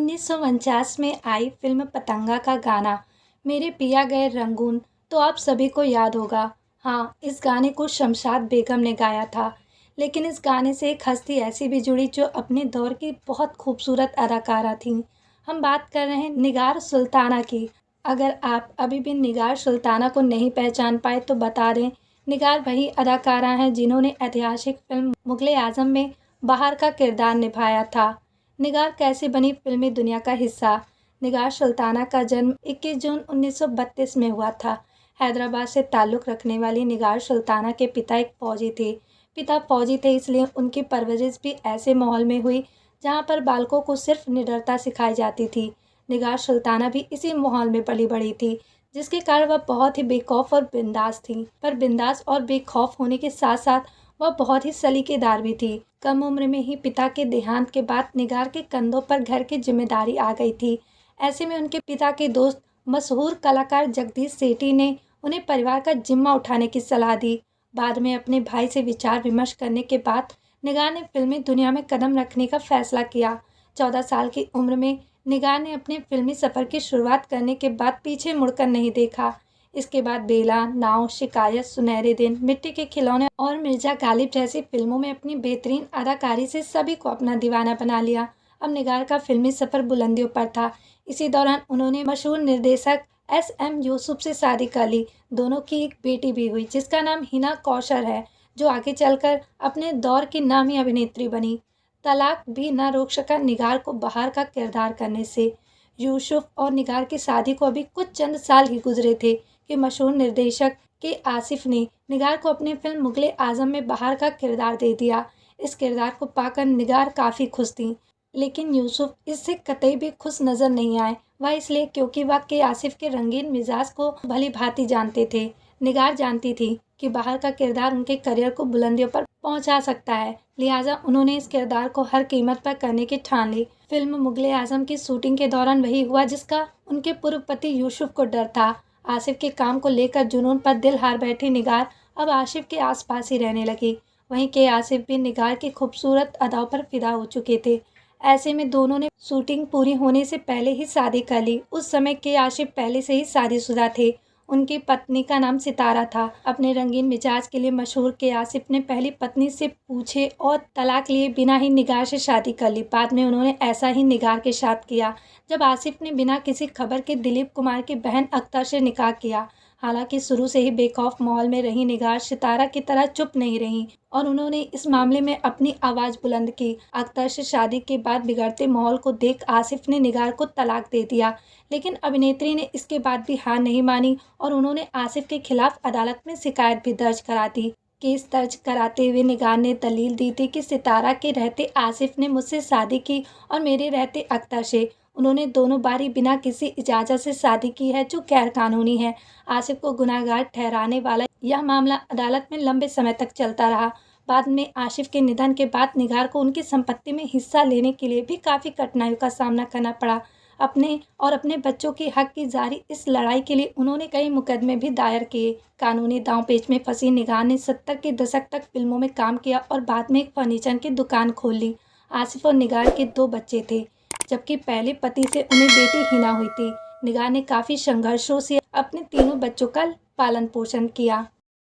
1949 में आई फिल्म पतंगा का गाना मेरे पिया गए रंगून तो आप सभी को याद होगा। हाँ, इस गाने को शमशाद बेगम ने गाया था। लेकिन इस गाने से एक हस्ती ऐसी भी जुड़ी जो अपने दौर की बहुत खूबसूरत अदाकारा थीं। हम बात कर रहे हैं निगार सुल्ताना की। अगर आप अभी भी निगार सुल्ताना को नहीं पहचान पाए तो बता दें, निगार वही अदाकारा हैं जिन्होंने ऐतिहासिक फिल्म मुगले आजम में बहार का किरदार निभाया था। निगार कैसे बनी फिल्मी दुनिया का हिस्सा। निगार सुल्ताना का जन्म 21 जून 1932 में हुआ था। हैदराबाद से ताल्लुक़ रखने वाली निगार सुल्ताना के पिता एक फ़ौजी थे। पिता फ़ौजी थे इसलिए उनकी परवरिश भी ऐसे माहौल में हुई जहाँ पर बालकों को सिर्फ निडरता सिखाई जाती थी। निगार सुल्ताना भी इसी माहौल में पली बड़ी थी, जिसके कारण वह बहुत ही बेखौफ और बिंदास थी। पर बिंदास और बेखौफ होने के साथ साथ वह बहुत ही सलीकेदार भी थी। कम उम्र में ही पिता के देहांत के बाद निगार के कंधों पर घर की जिम्मेदारी आ गई थी। ऐसे में उनके पिता के दोस्त मशहूर कलाकार जगदीश सेठी ने उन्हें परिवार का जिम्मा उठाने की सलाह दी। बाद में अपने भाई से विचार विमर्श करने के बाद निगार ने फिल्मी दुनिया में कदम रखने का फैसला किया। 14 साल की उम्र में निगार ने अपने फिल्मी सफ़र की शुरुआत करने के बाद पीछे मुड़कर नहीं देखा। इसके बाद बेला, नाव, शिकायत, सुनहरे दिन, मिट्टी के खिलौने और मिर्जा गालिब जैसी फिल्मों में अपनी बेहतरीन अदाकारी से सभी को अपना दीवाना बना लिया। अब निगार का फिल्मी सफ़र बुलंदियों पर था। इसी दौरान उन्होंने मशहूर निर्देशक SM यूसुफ से शादी कर ली। दोनों की एक बेटी भी हुई जिसका नाम हिना कौशर है, जो आगे चलकर अपने दौर की नामी अभिनेत्री बनी। तलाक भी न रोक सका निगार को बहार का किरदार करने से। यूसुफ और निगार की शादी को अभी कुछ चंद साल ही गुजरे थे कि मशहूर निर्देशक के आसिफ ने निगार को अपनी फिल्म मुगले आजम में बहार का किरदार दे दिया। इस किरदार को पाकर निगार काफ़ी खुश थी, लेकिन यूसुफ इससे कतई भी खुश नज़र नहीं आए। वह इसलिए क्योंकि वह के आसिफ के रंगीन मिजाज को भली भांति जानते थे। निगार जानती थी कि बहार का किरदार उनके करियर को बुलंदियों पर पहुंचा सकता है, लिहाजा उन्होंने इस किरदार को हर कीमत पर करने की ठान ली। फिल्म मुगले आजम की शूटिंग के दौरान वही हुआ जिसका उनके पूर्व पति यूसुफ को डर था। आसिफ के काम को लेकर जुनून पर दिल हार बैठी निगार अब आसिफ के आसपास ही रहने लगी। वहीं के आसिफ भी निगार की खूबसूरत अदाओं पर फिदा हो चुके थे। ऐसे में दोनों ने शूटिंग पूरी होने से पहले ही शादी कर ली। उस समय के आसिफ पहले से ही शादीशुदा थे। उनकी पत्नी का नाम सितारा था। अपने रंगीन मिजाज के लिए मशहूर के आसिफ ने पहली पत्नी से पूछे और तलाक लिए बिना ही निगार से शादी कर ली। बाद में उन्होंने ऐसा ही निगार के साथ किया, जब आसिफ ने बिना किसी खबर के दिलीप कुमार की बहन अख्तर से निकाह किया। हालांकि शुरू से ही बेखौफ माहौल में रही निगार सितारा की तरह चुप नहीं रही और उन्होंने इस मामले में अपनी आवाज़ बुलंद की। अख्तर से शादी के बाद बिगड़ते माहौल को देख आसिफ ने निगार को तलाक दे दिया, लेकिन अभिनेत्री ने इसके बाद भी हार नहीं मानी और उन्होंने आसिफ के खिलाफ अदालत में शिकायत भी दर्ज करा दी। केस दर्ज कराते हुए निगार ने दलील दी थी कि सितारा के रहते आसिफ ने मुझसे शादी की और मेरे रहते अख्तर से। उन्होंने दोनों बारी बिना किसी इजाज़त से शादी की है, जो गैर कानूनी है। आसिफ को गुनहगार ठहराने वाला यह मामला अदालत में लंबे समय तक चलता रहा। बाद में आसिफ के निधन के बाद निगार को उनकी संपत्ति में हिस्सा लेने के लिए भी काफ़ी कठिनाइयों का सामना करना पड़ा। अपने और अपने बच्चों के हक की जारी इस लड़ाई के लिए उन्होंने कई मुकदमे भी दायर किए। कानूनी दांव-पेच में फंसी निगार ने 70 के दशक तक फिल्मों में काम किया और बाद में एक फर्नीचर की दुकान खोल ली। आसिफ और निगार के 2 बच्चे थे, जबकि पहले पति से उन्हें बेटी हिना हुई थी। निगार ने काफ़ी संघर्षों से अपने तीनों बच्चों का पालन पोषण किया।